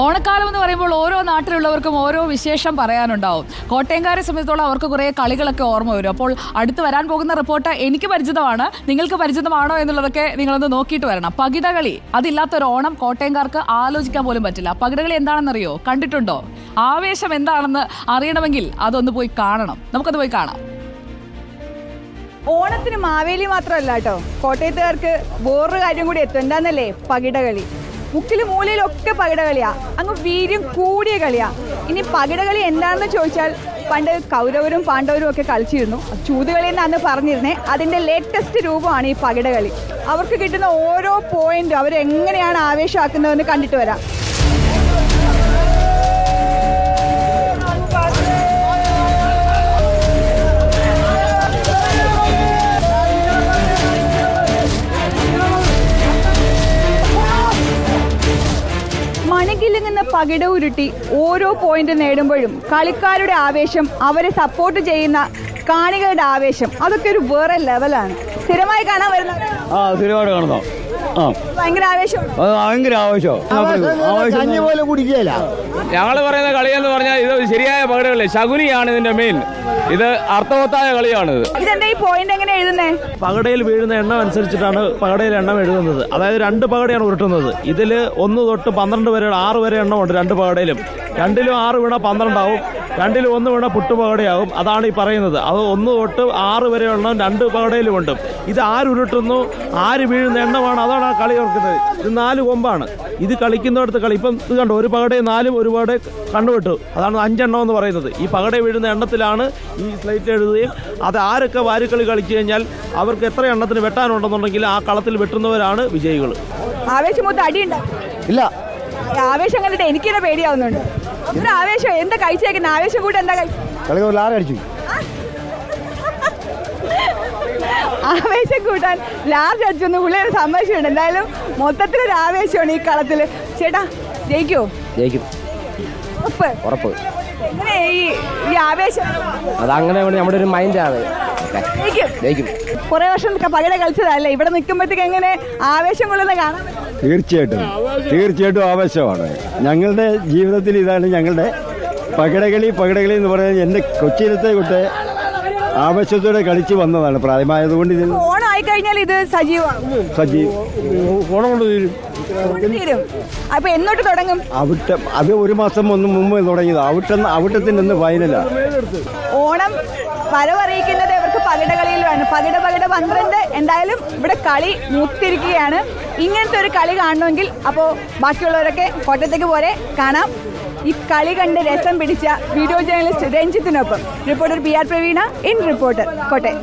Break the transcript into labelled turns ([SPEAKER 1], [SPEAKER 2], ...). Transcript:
[SPEAKER 1] ഓണക്കാലം എന്ന് പറയുമ്പോൾ ഓരോ നാട്ടിലുള്ളവർക്കും ഓരോ വിശേഷം പറയാനുണ്ടാവും. കോട്ടയംകാരെ സംബന്ധിച്ചോളം അവർക്ക് കുറേ കളികളൊക്കെ ഓർമ്മ വരും. അപ്പോൾ അടുത്ത് വരാൻ പോകുന്ന റിപ്പോർട്ട് എനിക്ക് പരിചിതമാണ്, നിങ്ങൾക്ക് പരിചിതമാണോ എന്നുള്ളതൊക്കെ നിങ്ങളൊന്ന് നോക്കിയിട്ട് വരണം. പകിടകളി, അതില്ലാത്തൊരു ഓണം കോട്ടയംകാർക്ക് ആലോചിക്കാൻ പോലും പറ്റില്ല. പകിടകളി എന്താണെന്നറിയോ? കണ്ടിട്ടുണ്ടോ? ആവേശം എന്താണെന്ന് അറിയണമെങ്കിൽ അതൊന്ന് പോയി കാണണം. നമുക്കത് പോയി കാണാം.
[SPEAKER 2] ഓണത്തിന് മാവേലി മാത്രമല്ല കേട്ടോ, കോട്ടയത്തുകാർക്ക് വേറൊരു കാര്യം കൂടി എത്തും. എന്താന്നല്ലേ? പകിടകളി. മുക്കിലും മൂലയിലൊക്കെ പകിടകളിയാ, അങ്ങ് വീര്യം കൂടിയ കളിയാ. ഇനി പകിടകളി എന്താണെന്ന് ചോദിച്ചാൽ, പണ്ട് കൗരവരും പാണ്ഡവരും ഒക്കെ കളിച്ചിരുന്നു. ചൂതുകളി എന്നാണ് പറഞ്ഞിരുന്നേ. അതിൻ്റെ ലേറ്റസ്റ്റ് രൂപമാണ് ഈ പകിടകളി. അവർക്ക് കിട്ടുന്ന ഓരോ പോയിന്റും അവരെങ്ങനെയാണ് ആവേശമാക്കുന്നതെന്ന് കണ്ടിട്ട് വരാം. മണികിലുങ്ങുന്ന പകിട ഉരുട്ടി ഓരോ പോയിന്റ് നേടുമ്പോഴും കളിക്കാരുടെ ആവേശം, അവരെ സപ്പോർട്ട് ചെയ്യുന്ന കാണികളുടെ ആവേശം, അതൊക്കെ ഒരു വേറെ ലെവലാണ്. സ്ഥിരമായി കാണാൻ വരുന്ന
[SPEAKER 3] സ്ഥിരമായിട്ട് കാണുന്നോ?
[SPEAKER 2] ഭയങ്കര ആവേശം,
[SPEAKER 3] ഭയങ്കര ആവേശം.
[SPEAKER 4] ഞങ്ങൾ പറയുന്ന കളിയെന്ന് പറഞ്ഞാൽ ഇത് ശരിയായ പകിടകളി. ശകുനിയാണ് ഇതിന്റെ മെയിൻ. ഇത് അർത്ഥവത്തായ കളിയാണിത്.
[SPEAKER 2] ഇതെന്താ ഈ പോയിന്റ് എങ്ങനെ എഴുതുന്നേ?
[SPEAKER 5] പകടയിൽ വീഴുന്ന എണ്ണം അനുസരിച്ചിട്ടാണ് പകടയിൽ എണ്ണം എഴുതുന്നത്. അതായത് 2 പകടയാണ് ഉരുട്ടുന്നത്. ഇതിൽ 1 തൊട്ട് 12 വരെ 6 വരെ എണ്ണമുണ്ട് 2 പകടയിലും. 2ലും 6 വീണ 12 ആവും, 2ലും 1 വീണ പുട്ടുപകടയാവും. അതാണ് ഈ പറയുന്നത്. അത് 1 തൊട്ട് 6 വരെ എണ്ണം 2 പകടയിലുമുണ്ട്. ഇത് ആരുരുട്ടുന്നു, ആര് വീഴുന്ന എണ്ണമാണ്, അതാണ് ആ കളി ഓർക്കുന്നത്. ഇത് 4 കൊമ്പാണ്. ഇത് കളിക്കുന്നിടത്ത് കളി ഇപ്പം ഇത് കണ്ടോ, ഒരു പകടയെ 4 ഒരു പകട കണ്ടുവിട്ടു. അതാണ് 5 എണ്ണം എന്ന് പറയുന്നത്. ഈ പകട വീഴുന്ന എണ്ണത്തിലാണ് ഈ സ്ലൈറ്റ് എഴുതുകയും അത് ആരൊക്കെ വാരിക്കളി കളിച്ചു കഴിഞ്ഞാൽ അവർക്ക് എത്ര എണ്ണത്തിന് വെട്ടാനുണ്ടെന്നുണ്ടെങ്കിൽ ആ കളത്തിൽ വെട്ടുന്നവരാണ് വിജയികൾ.
[SPEAKER 2] ആവേശം മൊത്തം അടിയുണ്ടോ?
[SPEAKER 3] ഇല്ല,
[SPEAKER 2] ആവേശം കണ്ടിട്ട് എനിക്കിന്നെ പേടിയാവുന്നുണ്ട്. ഇത്ര ആവേശം എന്താ കഴിച്ചേക്കുന്ന? ആവേശം കൂടെ എന്താ
[SPEAKER 3] അടിച്ചു?
[SPEAKER 2] ആവേശം കൂട്ടാൻ ലാർജ് അടിച്ചൊന്ന് പുള്ളിയൊരു സന്തോഷമുണ്ട്. എന്തായാലും മൊത്തത്തിലൊരു ആവേശമാണ് ഈ കളത്തിൽ. ചേട്ടാ ജയിക്കോ?
[SPEAKER 6] ജയിക്കും, ഉറപ്പ്.
[SPEAKER 2] എങ്ങനെ ഈ ആവേശം?
[SPEAKER 6] അതങ്ങനെ നമ്മുടെ ഒരു മൈൻഡാണ്. ജയിക്കും.
[SPEAKER 2] കുറെ വർഷം പകിട കളിച്ചതല്ലേ, ഇവിടെ നിൽക്കുമ്പോഴത്തേക്ക് എങ്ങനെ ആവേശം കൊള്ളുന്ന കാണാൻ?
[SPEAKER 3] തീർച്ചയായിട്ടും ആവേശമാണ്. ഞങ്ങളുടെ ജീവിതത്തിൽ ഇതാണ് ഞങ്ങളുടെ പകിടകളി എന്ന് പറയുന്നത്. എൻ്റെ കൊച്ചിയിലത്തെ കുട്ടി ആവേശത്തോടെ കളിച്ച് വന്നതാണ്. പ്രായമായതുകൊണ്ട് ഇതിൽ
[SPEAKER 2] ഓണമായി കഴിഞ്ഞാൽ ഇത് സജീവം.
[SPEAKER 3] ഓണം കൊണ്ട്
[SPEAKER 2] തീരും. അപ്പൊ എന്നോട്ട് തുടങ്ങും?
[SPEAKER 3] അത് 1 മാസം മുമ്പ് തുടങ്ങിയത്. അവിട്ടത്തിൻ്റെ ഇന്ന് ഫൈനലാണ്.
[SPEAKER 2] ഓണം വരവറിയിക്കുന്നത് ഇവർക്ക് പകിടകളിയിലാണ്. പകിട 12. എന്തായാലും ഇവിടെ കളി മൂത്തിരിക്കുകയാണ്. ഇങ്ങനത്തെ ഒരു കളി കാണണമെങ്കിൽ അപ്പോൾ ബാക്കിയുള്ളവരൊക്കെ കോട്ടയത്തേക്ക് പോരെ കാണാം. ഈ കളി കണ്ട് രസം പിടിച്ച വീഡിയോ ജേർണലിസ്റ്റ് രഞ്ജിത്തിനൊപ്പം reporter PR Praveena in reporter Kottayam.